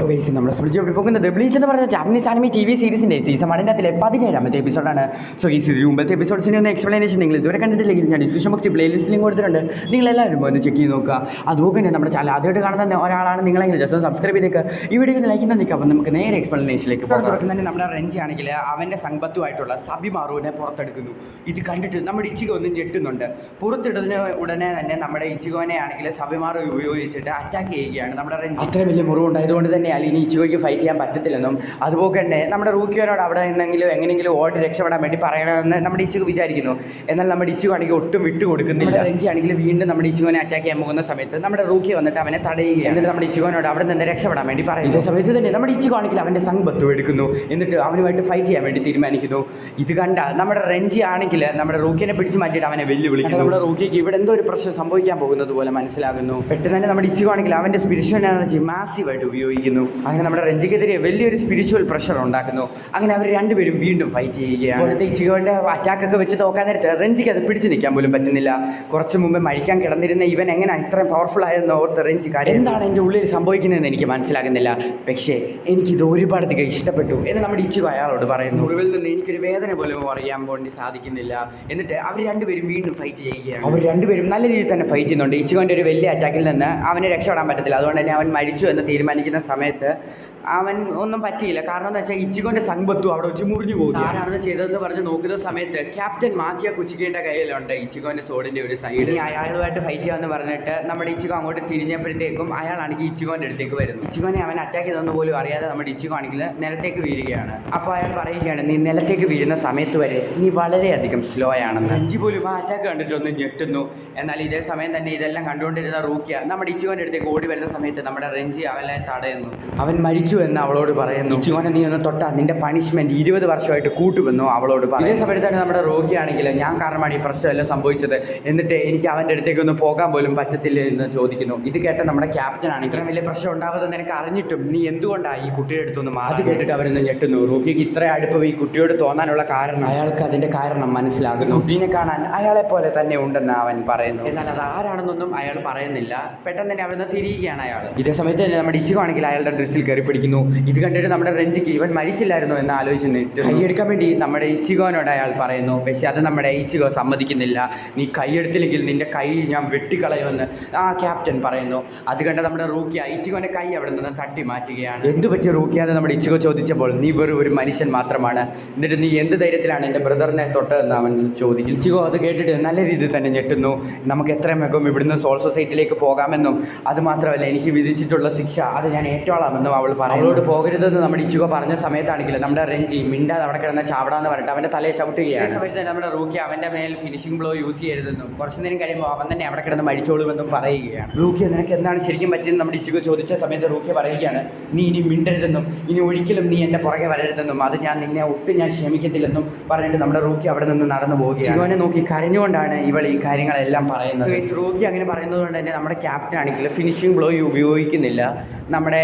Guys നമ്മുടെ സുൽജി ഇവിടെ പോകുന്നത് ബ്ലീച്ച് എന്ന് പറഞ്ഞ ജാപ്പനീസ് ആനിമി TV സീരീസിൻ്റെ സീസൺ 1 17ാമത്തെ എപ്പിസോഡാണ്. സോ ഗൈസ് ഇതിന് മുമ്പത്തെ എപ്പിസോഡ്സിൻ്റെ ഒന്ന് എക്സ്പ്ലനേഷൻ നിങ്ങൾ ഇതുവരെ കണ്ടിട്ടില്ലെങ്കിൽ ഞാൻ ഡിസ്ക്രിപ്ഷൻ ബോക്സിൽ പ്ലേലിസ്റ്റ് ലിങ്ക് കൊടുത്തിട്ടുണ്ട്. നിങ്ങളെല്ലാവരും ഒന്ന് ചെക്ക് ചെയ്ത് നോക്കുക. അതുപോലെ തന്നെ നമ്മുടെ ചാനൽ ആദ്യമായിട്ട് കാണുന്ന ഒരാളാണ് നിങ്ങളെങ്കിൽ ജസ്റ്റ് ഒന്ന് സബ്സ്ക്രൈബ് ചെയ്തേക്കുക. ഈ വീഡിയോ ലൈക്ക് ചെയ്താൽ നിൽക്കുക. അപ്പോൾ നമുക്ക് നേരെ എക്സ്പ്ലനേഷനിലേക്ക് പോകാം. തുടക്കം തന്നെ നമ്മുടെ റെഞ്ചി ആണെങ്കിൽ അവൻ്റെ സംബത്തുമായിട്ടുള്ള സബിമാറുവിനെ പുറത്തെടുക്കുന്നു. ഇത് കണ്ടിട്ട് നമ്മുടെ ഇച്ചിഗോ ഒന്നും ഞെട്ടുന്നുണ്ട്. പുറത്തിടുന്നതിന് ഉടനെ തന്നെ നമ്മുടെ ഇച്ചിഗോനെ ആണെങ്കിൽ സബിമാറു ഉപയോഗിച്ചിട്ട് അറ്റാക്ക് ചെയ്യുകയാണ്. നമ്മുടെ റെഞ്ചി അത്ര വലിയ മുറിവുണ്ടായതുകൊണ്ട് തന്നെ ഇനി ഇച്ചിഗോയ്ക്ക് ഫൈറ്റ് ചെയ്യാൻ പറ്റത്തില്ലെന്നും അതുപോലെ തന്നെ നമ്മുടെ റൂക്കിയോനോട് അവിടെ നിന്നെങ്കിലും എങ്ങനെയെങ്കിലും ഓടി രക്ഷപ്പെടാൻ വേണ്ടി പറയണമെന്ന് നമ്മുടെ ഇച്ചിഗോ വിചാരിക്കുന്നു. എന്നാൽ നമ്മുടെ ഇച്ചിഗോ ആണെങ്കിൽ ഒട്ടും വിട്ടു കൊടുക്കുന്നില്ല. റെഞ്ചി ആണെങ്കിൽ വീണ്ടും നമ്മുടെ ഇച്ചിഗോനെ അറ്റാക്ക് ചെയ്യാൻ പോകുന്ന സമയത്ത് നമ്മുടെ റൂക്കി വന്നിട്ട് അവനെ തടയുക. എന്നിട്ട് നമ്മുടെ ഇച്ചിഗോനോട് അവിടെ നിന്ന് രക്ഷപ്പെടാൻ വേണ്ടി പറയും. ഇതേ സമയത്ത് തന്നെ നമ്മുടെ ഇച്ചിഗോ ആണെങ്കിൽ അവൻ്റെ സംബത്തു എടുക്കുന്നു. എന്നിട്ട് അവനുമായിട്ട് ഫൈറ്റ് ചെയ്യാൻ വേണ്ടി തീരുമാനിക്കുന്നു. ഇത് കണ്ട നമ്മുടെ റെഞ്ചി ആണെങ്കിൽ നമ്മുടെ റൂക്കിനെ പിടിച്ച് മാറ്റിയിട്ട് അവനെ വെല്ലുവിളിക്കുന്നു. നമ്മുടെ റൂക്കിക്ക് ഇവിടെ എന്തോ ഒരു പ്രശ്നം സംഭവിക്കാൻ പോകുന്നത് പോലെ മനസ്സിലാകുന്നു. പെട്ടെന്ന് തന്നെ നമ്മുടെ ഇച്ചിഗോ ആണെങ്കിൽ അവൻ്റെ സ്പിരിച്വൽ എനർജി മാസീവായിട്ട് ഉപയോഗിക്കുന്നു. അങ്ങനെ നമ്മുടെ റെഞ്ചിക്കെതിരെ വലിയൊരു സ്പിരിച്വൽ പ്രഷർ ഉണ്ടാക്കുന്നു. അങ്ങനെ അവർ രണ്ടുപേരും വീണ്ടും ഫൈറ്റ് ചെയ്യുകയാണ്. ഇപ്പോഴത്തെ ഇച്ചിഗോൻ്റെ അറ്റാക്കൊക്കെ വെച്ച് നോക്കാൻ നേരത്ത് റെഞ്ചിക്ക് അത് പിടിച്ച് നിൽക്കാൻ പോലും പറ്റുന്നില്ല. കുറച്ച് മുമ്പ് മരിക്കാൻ കിടന്നിരുന്ന ഇവൻ എങ്ങനെ ഇത്രയും പവർഫുൾ ആയെന്ന് ഓർത്ത് റെഞ്ചി കാര്യം എന്താണ് എൻ്റെ ഉള്ളിൽ സംഭവിക്കുന്നതെന്ന് എനിക്ക് മനസ്സിലാകുന്നില്ല. പക്ഷേ എനിക്കിത് ഒരുപാടധികം ഇഷ്ടപ്പെട്ടു എന്ന് നമ്മുടെ ഇച്ചിഗോ അയാളോട് പറയുന്നു. മുറിവിൽ നിന്ന് എനിക്കൊരു വേദന പോലും അറിയാൻ വേണ്ടി സാധിക്കുന്നില്ല. എന്നിട്ട് അവർ രണ്ടുപേരും വീണ്ടും ഫൈറ്റ് ചെയ്യുകയാണ്. അവർ രണ്ടുപേരും നല്ല രീതിയിൽ തന്നെ ഫൈറ്റ് ചെയ്യുന്നുണ്ട്. ഇച്ചിഗോൻ്റെ ഒരു വലിയ അറ്റാക്കിൽ നിന്ന് അവന് രക്ഷപ്പെടാൻ പറ്റത്തില്ല. അതുകൊണ്ട് തന്നെ അവൻ മരിച്ചു എന്ന് തീരുമാനിക്കുന്ന സമയത്ത് അവൻ ഒന്നും പറ്റിയില്ല. കാരണം എന്ന് വെച്ചാൽ ഇച്ചിഗോൻ്റെ സംബത്തു അവിടെ വെച്ച് മുറിഞ്ഞു പോകും. ആരാണെന്ന് ചെയ്തതെന്ന് പറഞ്ഞ് നോക്കുന്ന സമയത്ത് ക്യാപ്റ്റൻ മാക്കിയ കുച്ചിക്കേൻ്റെ കയ്യിലുണ്ട് ഇച്ചിഗോൻ്റെ സോഡിൻ്റെ ഒരു സൈഡ്. ഇനി അയാളുമായിട്ട് ഫൈറ്റ് ചെയ്യാമെന്ന് പറഞ്ഞിട്ട് നമ്മുടെ ഇച്ചിഗോ അങ്ങോട്ട് തിരിഞ്ഞപ്പോഴത്തേക്കും അയാളാണെങ്കിൽ ഇച്ചിഗോൻ്റെ അടുത്തേക്ക് വരുന്നു. ഇച്ചിഗോനെ അവൻ അറ്റാക്ക് ചെയ്തെന്ന് പോലും അറിയാതെ നമ്മുടെ ഇച്ചിഗോ ആണെങ്കിൽ നിലത്തേക്ക് വീഴുകയാണ്. അപ്പോൾ അയാൾ പറയുകയാണ്, നീ നിലത്തേക്ക് വീഴുന്ന സമയത്ത് വരെ നീ വളരെയധികം സ്ലോ ആണെന്ന്. റെഞ്ചി പോലും ആ അറ്റാക്ക് കണ്ടിട്ട് ഒന്ന് ഞെട്ടുന്നു. എന്നാൽ ഇതേ സമയം തന്നെ ഇതെല്ലാം കണ്ടുകൊണ്ടിരുന്ന റൂക്കിയ നമ്മുടെ ഇച്ചിഗോൻ്റെ അടുത്തേക്ക് ഓടി വരുന്ന സമയത്ത് നമ്മുടെ റെഞ്ചി അവനെ തടയുന്നു. അവൻ മരിച്ചു എന്ന് അവളോട് പറയുന്നു. ഇച്ചിഗോനെ നീ ഒന്ന് തൊട്ടാ നിന്റെ പണിഷ്മെന്റ് 20 വർഷമായിട്ട് കൂട്ടുമെന്നു അവളോട് പറയും. ഇതേ സമയത്താണ് നമ്മുടെ റോക്കി ആണെങ്കിൽ ഞാൻ കാരണമാണ് ഈ പ്രശ്നമെല്ലാം സംഭവിച്ചത്, എന്നിട്ട് എനിക്ക് അവൻ്റെ അടുത്തേക്ക് ഒന്ന് പോകാൻ പോലും പറ്റത്തില്ല എന്ന് ചോദിക്കുന്നു. ഇത് കേട്ട നമ്മുടെ ക്യാപ്റ്റൻ ആണ്, ഇത്രയും വലിയ പ്രശ്നം ഉണ്ടാകുമെന്ന് എനിക്ക് അറിഞ്ഞിട്ടും നീ എന്തുകൊണ്ടാണ് ഈ കുട്ടിയുടെ അടുത്തൊന്ന് മാറി? അത് കേട്ടിട്ട് അവരൊന്ന് ഞെട്ടുന്നു. റോക്കിക്ക് ഇത്ര അടുപ്പം ഈ കുട്ടിയോട് തോന്നാനുള്ള കാരണം അയാൾക്ക് അതിന്റെ കാരണം മനസ്സിലാകുന്നു. കുട്ടീനെ കാണാൻ അയാളെ പോലെ തന്നെ ഉണ്ടെന്ന് അവൻ പറയുന്നു. എന്നാൽ അത് ആരാണെന്നൊന്നും അയാൾ പറയുന്നില്ല. പെട്ടെന്ന് തന്നെ അവിടുന്ന് തിരിയുകയാണ് അയാൾ. ഇതേ സമയത്ത് തന്നെ നമ്മുടെ ഇച്ചിഗോ ആണെങ്കിൽ അയാളുടെ ഡ്രസ്സിൽ കയറി പിടിക്കുന്നു. ഇത് കണ്ടിട്ട് നമ്മുടെ റെഞ്ചിക്ക് ഇവൻ മരിച്ചില്ലായിരുന്നു എന്ന് ആലോചിച്ച് നിന്നിട്ട് കൈയെടുക്കാൻ വേണ്ടി നമ്മുടെ ഇച്ചിഗോനോട് അയാൾ പറയുന്നു. പക്ഷെ അത് നമ്മുടെ ഇച്ചിഗോ സമ്മതിക്കുന്നില്ല. നീ കൈയെടുത്തില്ലെങ്കിൽ നിന്റെ കൈ ഞാൻ വെട്ടിക്കളയുമെന്ന് ആ ക്യാപ്റ്റൻ പറയുന്നു. അത് കണ്ട നമ്മുടെ റൂക്കിയ ഇച്ചിഗോന്റെ കൈ അവിടെ നിന്ന് തട്ടി മാറ്റുകയാണ്. എന്ത് പറ്റിയ റൂക്കിയാന്ന് നമ്മുടെ ഇച്ചിഗോ ചോദിച്ചപ്പോൾ നീ വെറും ഒരു മനുഷ്യൻ മാത്രമാണ്, എന്നിട്ട് നീ എന്ത് ധൈര്യത്തിലാണ് എൻ്റെ ബ്രദറിനെ തൊട്ടതെന്ന് അവൻ ചോദിക്കും. ഇച്ചിഗോ അത് കേട്ടിട്ട് നല്ല രീതിയിൽ തന്നെ ഞെട്ടുന്നു. നമുക്ക് എത്രയും വേഗം ഇവിടുന്ന് സോൾ സൊസൈറ്റിയിലേക്ക് പോകാമെന്നും അതുമാത്രമല്ല എനിക്ക് വിധിച്ചിട്ടുള്ള ശിക്ഷ അത് ഞാൻ ഏറ്റോളാമെന്നും അവൾ പറയും. അവളോട് പോകരുതെന്ന് നമ്മുടെ ഇച്ചിഗോ പറഞ്ഞ സമയത്താണെങ്കിൽ നമ്മുടെ റെഞ്ചി മിണ്ടാതെ അവിടെ കിടന്ന ചാവടാന്ന് പറഞ്ഞിട്ട് അവൻ്റെ തലയെ ചവിട്ടുകയാണ്. സമയത്ത് നമ്മുടെ റൂക്കി അവൻ്റെ മേൽ ഫിനിഷിംഗ് ബ്ലോ യൂസ് ചെയ്യരുതെന്നും കുറച്ച് നേരം കഴിയുമ്പോൾ അവൻ തന്നെ അവിടെ കിടന്ന് മരിച്ചോളുമെന്നും പറയുകയാണ്. റൂക്കി നിനക്ക് എന്താണ് ശരിക്കും പറ്റിയെന്ന് നമ്മുടെ ഇച്ചിഗോ ചോദിച്ച സമയത്ത് റൂക്കി പറയുകയാണ്, നീ ഇനി മിണ്ടരുതെന്നും ഇനി ഒരിക്കലും നീ എൻ്റെ പുറകെ വരരുതെന്നും അത് ഞാൻ നിന്നെ ഒട്ടും ഞാൻ ക്ഷമിക്കത്തില്ലെന്നും പറഞ്ഞിട്ട് നമ്മുടെ റൂക്കി അവിടെ നിന്ന് നടന്നു പോവുകയാണ്. ഇച്ചിഗോനെ നോക്കി കരഞ്ഞുകൊണ്ടാണ് ഇവൾ ഈ കാര്യങ്ങളെല്ലാം പറയുന്നത്. റൂക്കി അങ്ങനെ പറയുന്നത് കൊണ്ട് തന്നെ നമ്മുടെ ക്യാപ്റ്റൻ ആണെങ്കിൽ ഫിനിഷിംഗ് ബ്ലോ ഉപയോഗിക്കുന്നില്ല. നമ്മുടെ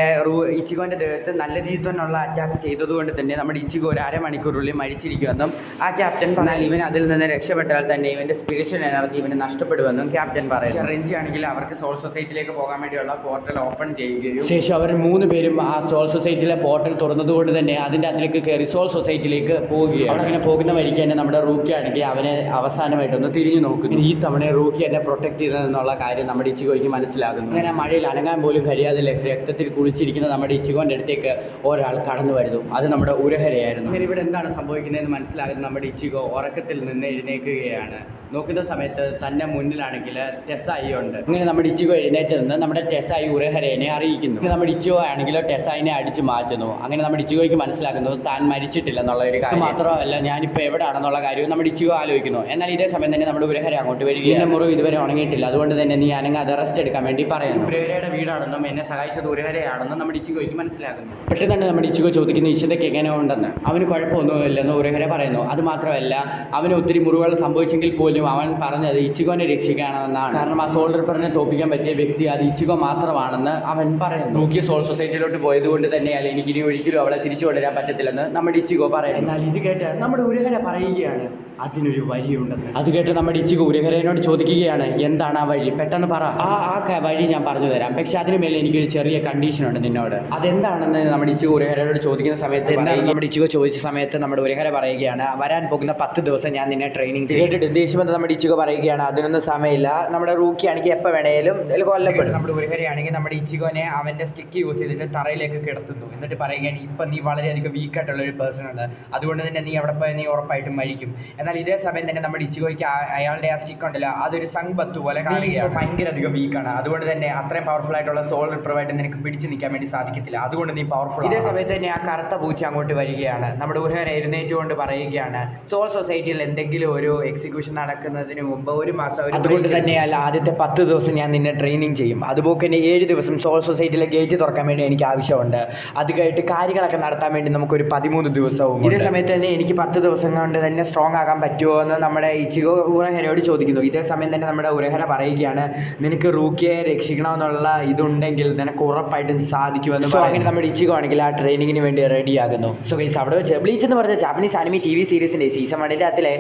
ഇച്ചിഗോൻ്റെ ദേഹത്ത് നല്ല രീതിയിൽ തന്നെയുള്ള അറ്റാക്ക് ചെയ്തതുകൊണ്ട് തന്നെ നമ്മുടെ ഇച്ചിഗോ ഒരു അരമണിക്കൂറുള്ളിൽ മരിച്ചിരിക്കുമെന്നും ആ ക്യാപ്റ്റൻ പറഞ്ഞാൽ ഇവൻ അതിൽ നിന്ന് രക്ഷപ്പെട്ടാൽ തന്നെ ഇവൻ്റെ സ്പിരിച്വൽ എനർജി ഇവന് നഷ്ടപ്പെടുമെന്നും ക്യാപ്റ്റൻ പറയും. റെഞ്ചി ആണെങ്കിൽ അവർക്ക് സോൾ സൊസൈറ്റിയിലേക്ക് പോകാൻ വേണ്ടിയുള്ള പോർട്ടൽ ഓപ്പൺ ചെയ്യുകയും ശേഷം അവർ 3 പേരും ആ സോൾ സൊസൈറ്റിയിലെ പോർട്ടൽ തുറന്നതുകൊണ്ട് തന്നെ അതിൻ്റെ അതിലേക്ക് കയറി സോൾ സൊസൈറ്റിയിലേക്ക് പോവുകയാണ്. അവിടെ അങ്ങനെ പോകുന്ന വഴിക്ക് തന്നെ നമ്മുടെ റൂക്കി ആണെങ്കിൽ അവനെ അവസാനമായിട്ടൊന്ന് തിരിഞ്ഞു നോക്കുന്നു. ഈ തവണ റൂക്കി എന്നെ പ്രൊട്ടക്ട് ചെയ്തതെന്നുള്ള കാര്യം നമ്മുടെ ഇച്ചിഗോയ്ക്ക് മനസ്സിലാകുന്നു. അങ്ങനെ മഴയിൽ അനങ്ങാൻ പോലും കഴിയാതെ രക്തത്തിൽ കുളിച്ചിരിക്കുന്ന നമ്മുടെ ഇച്ചിഗോൻ്റെ അടുത്തേക്ക് ഒരാൾ കടന്നു വരുന്നു. അത് നമ്മുടെ ഉരഹരയായിരുന്നു. അങ്ങനെ ഇവിടെ എന്താണ് സംഭവിക്കുന്നതെന്ന് മനസ്സിലാകുന്നത് നമ്മുടെ ഇച്ചിഗോ ഉറക്കത്തിൽ നിന്ന് എഴുന്നേൽക്കുകയാണ്. നോക്കുന്ന സമയത്ത് തന്നെ മുന്നിലാണെങ്കിൽ ടെസായി ഉണ്ട്. അങ്ങനെ നമ്മുടെ ഇച്ചിഗോ എഴുന്നേറ്റ് നിന്ന് നമ്മുടെ ടെസായി ഉരഹരയെ അറിയിക്കുന്നു. നമ്മുടെ ഇച്ചിഗോ ആണെങ്കിലോ ടെസായിനെ അടിച്ചു മാറ്റുന്നു. അങ്ങനെ നമ്മുടെ ഇച്ചിഗോയ്ക്ക് മനസ്സിലാക്കുന്നു താൻ മരിച്ചിട്ടില്ലെന്നുള്ള ഒരു കാര്യം. മാത്രമല്ല ഞാനിപ്പോൾ എവിടെയാണെന്നുള്ള കാര്യവും നമ്മുടെ ഇച്ചിഗോ ആലോചിക്കുന്നു. എന്നാൽ ഇതേ സമയം തന്നെ നമ്മുടെ ഉരഹര അങ്ങോട്ട് വരികയും എൻ്റെ മുറിവ് ഇതുവരെ ഉണങ്ങിയിട്ടില്ല, അതുകൊണ്ട് തന്നെ നീ അനങ്ങാതെ റെസ്റ്റ് എടുക്കാൻ വേണ്ടി പറയുന്നു. ഉരഹരയുടെ വീടാണെന്നും എന്നെ സഹായിച്ചത് ഉരഹരയാണെന്നും നമ്മുടെ ഇച്ചിഗോയ്ക്ക് മനസ്സിലാക്കുന്നു. പെട്ടെന്ന് തന്നെ നമ്മുടെ ഇച്ചിഗോ ചോദിക്കുന്നു ഇഷിതയ്ക്ക് എങ്ങനെ ഉണ്ടെന്ന്. അവന് കുഴപ്പമൊന്നുമില്ലെന്ന് ഉരഹര പറയുന്നു. അതുമാത്രമല്ല അവന് ഒത്തിരി മുറിവുകൾ സംഭവിച്ചെങ്കിൽ പോലും അവൻ പറഞ്ഞത് ഇച്ചിഗോനെ രക്ഷിക്കാനെന്നാണ്. കാരണം ആ സോൾ റിപ്പറിനെ തോൽപ്പിക്കാൻ പറ്റിയ വ്യക്തി അത് ഇച്ചിഗോ മാത്രമാണെന്ന് അവൻ പറയുന്നു. റൂക്കി സോൾ സൊസൈറ്റിയിലോട്ട് പോയതുകൊണ്ട് തന്നെയല്ല എനിക്കിനി ഒരിക്കലും അവളെ തിരിച്ചു കൊണ്ടുവരാൻ പറ്റത്തില്ലെന്ന് നമ്മുടെ ഇച്ചിഗോ പറയും. എന്നാൽ ഇത് കേട്ട് നമ്മുടെ ഉരഹര പറയുകയാണ്, അതിനൊരു വഴിയുണ്ടെന്ന്. അത് കേട്ട് നമ്മുടെ ഇച്ചിഗോ ഉരഹരനോട് ചോദിക്കുകയാണ്, എന്താണ് ആ വഴി, പെട്ടെന്ന് പറ. ആ വഴി ഞാൻ പറഞ്ഞു തരാം, പക്ഷെ അതിന് മേലെ എനിക്കൊരു ചെറിയ കണ്ടീഷനുണ്ട് നിന്നോട്. അതെന്താണെന്ന് നമ്മുടെ ഇച്ചിഗോ ഉരഹരനോട് ചോദിക്കുന്ന സമയത്ത്, എന്താണ് നമ്മുടെ ഇച്ചിഗോ ചോദിച്ച സമയത്ത് നമ്മുടെ ഉരഹര പറയുകയാണ്, വരാൻ പോകുന്ന 10 ദിവസം ഞാൻ നിന്നെ ട്രെയിനിങ് കേട്ടിട്ട് ദേഷ്യമെന്ന് നമ്മുടെ ഇച്ചിഗോ പറയുകയാണ്, അതിനൊന്നും സമയമില്ല, നമ്മുടെ റൂക്കി ആണെങ്കിൽ എപ്പോൾ വേണേലും കൊല്ലപ്പെടും. നമ്മുടെ ഉരഹരയാണെങ്കിൽ നമ്മുടെ ഇച്ചിഗോനെ അവൻ്റെ സ്റ്റിക്ക് യൂസ് ചെയ്തിട്ട് തറയിലേക്ക് കിടത്തുന്നു. എന്നിട്ട് പറയുകയാണ്, ഇപ്പം നീ വളരെയധികം വീക്കായിട്ടുള്ള ഒരു പേഴ്സൺ ആണ്, അതുകൊണ്ട് തന്നെ നീ അവിടെ പോയി നീ ഉറപ്പായിട്ടും മരിക്കും. എന്നാൽ ഇതേ സമയം തന്നെ നമ്മുടെ ഇച്ചിഗോയ്ക്ക് അയാളുടെ ആ സ്റ്റിക്ക് ഉണ്ടല്ലോ, അതൊരു സംബത്ത് പോലെ കാണുകയാണ്. ഭയങ്കര അധികം വീക്കാണ്, അതുകൊണ്ട് തന്നെ അത്രയും പവർഫുൾ ആയിട്ടുള്ള സോൾ റിപ്രൂവായിട്ട് നിനക്ക് പിടിച്ച് നിൽക്കാൻ വേണ്ടി സാധിക്കത്തില്ല, അതുകൊണ്ട് നീ പവർഫുൾ. ഇതേ സമയത്ത് തന്നെ ആ കറുത്ത പൂച്ച അങ്ങോട്ട് വരികയാണ്. നമ്മുടെ ഉരഹര എഴുന്നേറ്റുകൊണ്ട് പറയുകയാണ്, സോൾ സൊസൈറ്റിയിൽ എന്തെങ്കിലും ഒരു എക്സിക്യൂഷൻ നടക്കുന്നതിന് മുമ്പ് 1 മാസം, അതുകൊണ്ട് തന്നെയല്ല ആദ്യത്തെ 10 ദിവസം ഞാൻ നിന്നെ ട്രെയിനിങ് ചെയ്യും. അതുപോലെ തന്നെ 7 ദിവസം സോൾ സൊസൈറ്റിയിലെ ഗേറ്റ് തുറക്കാൻ വേണ്ടി എനിക്ക് ആവശ്യമുണ്ട്. അത് കഴിഞ്ഞിട്ട് കാര്യങ്ങളൊക്കെ നടത്താൻ വേണ്ടി നമുക്കൊരു 13 ദിവസവും. ഇതേ സമയത്ത് തന്നെ എനിക്ക് 10 ദിവസം കൊണ്ട് തന്നെ സ്ട്രോങ് ആകാൻ പറ്റുമോ എന്ന് നമ്മുടെ ഇച്ചിഗോ ഉരഹരയോട് ചോദിക്കുന്നു. ഇതേ സമയം തന്നെ നമ്മുടെ ഉരഹര പറയുകയാണ്, നിനക്ക് റൂക്കിയെ രക്ഷിക്കണമെന്നുള്ള ഇതുണ്ടെങ്കിൽ നിനക്ക് ഉറപ്പായിട്ടും സാധിക്കുമെന്ന്. സോ അങ്ങനെ നമ്മുടെ ഇച്ചിഗോ ആണെങ്കിൽ ആ ട്രെയിനിങ്ങിന് വേണ്ടി റെഡിയാകുന്നു. സോ ഗൈസ്, അവിടെ വെച്ച് ബ്ലീച്ച് എന്ന് പറഞ്ഞ ജാപ്പനീസ് ആനിമി TV സീരീസിൻ്റെ സീസൺ 1 അതിലെ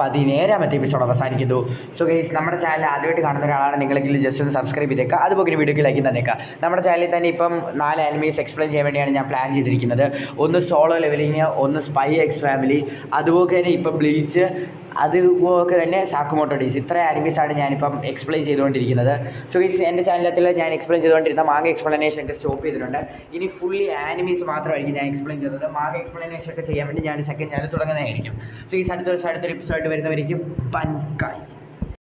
17ാമത്തെ എപ്പിസോഡ് അവസാനിക്കുന്നു. സോ ഗൈസ്, നമ്മുടെ ചാനൽ ആദ്യമായിട്ട് കാണുന്ന ഒരാളാണ് നിങ്ങളെങ്കിൽ ജസ്റ്റ് ഒന്ന് സബ്സ്ക്രൈബ് ചെയ്തേക്കുക, അതുപോലെ വീഡിയോക്ക് ലൈക്ക് തന്നേക്കുക. നമ്മുടെ ചാനലിൽ തന്നെ ഇപ്പം 4 ആനിമീസ് എക്സ്പ്ലെയിൻ ചെയ്യാൻ വേണ്ടിയാണ് ഞാൻ പ്ലാൻ ചെയ്തിരിക്കുന്നത്. ഒന്ന് സോളോ ലെവലിങ്, ഒന്ന് സ്പൈ എക്സ് ഫാമിലി, അതുപോലെ തന്നെ ഇപ്പം ബ്ലീച്ച്, അതുപോലെ തന്നെ സാക്കുമോട്ടോ ഡേയ്സ്. ഇത്ര ആനിമീസാണ് ഞാനിപ്പം എക്സ്പ്ലെയിൻ ചെയ്തുകൊണ്ടിരിക്കുന്നത്. സോ ഗൈസ്, എൻ്റെ ചാനലത്തിൽ ഞാൻ എക്സ്പ്ലെയിൻ ചെയ്തുകൊണ്ടിരുന്ന മാങ്ങ എക്സ്പ്ലനേഷൻ ഒക്കെ സ്റ്റോപ്പ് ചെയ്തിട്ടുണ്ട്. ഇനി ഫുള്ളി ആനിമീസ് മാത്രമായിരിക്കും ഞാൻ എക്സ്പ്ലെയിൻ ചെയ്യുന്നത്. മാങ്ങ എക്സ്പ്ലനേഷൻ ഒക്കെ ചെയ്യാൻ വേണ്ടി ഞാൻ സെക്കൻഡ് ചാനൽ തുടങ്ങുന്നതായിരിക്കും. സോ ഗൈസ്, അടുത്തൊരു എപ്പിസോഡ് വരുന്നവരിക്കും പൻകായ്.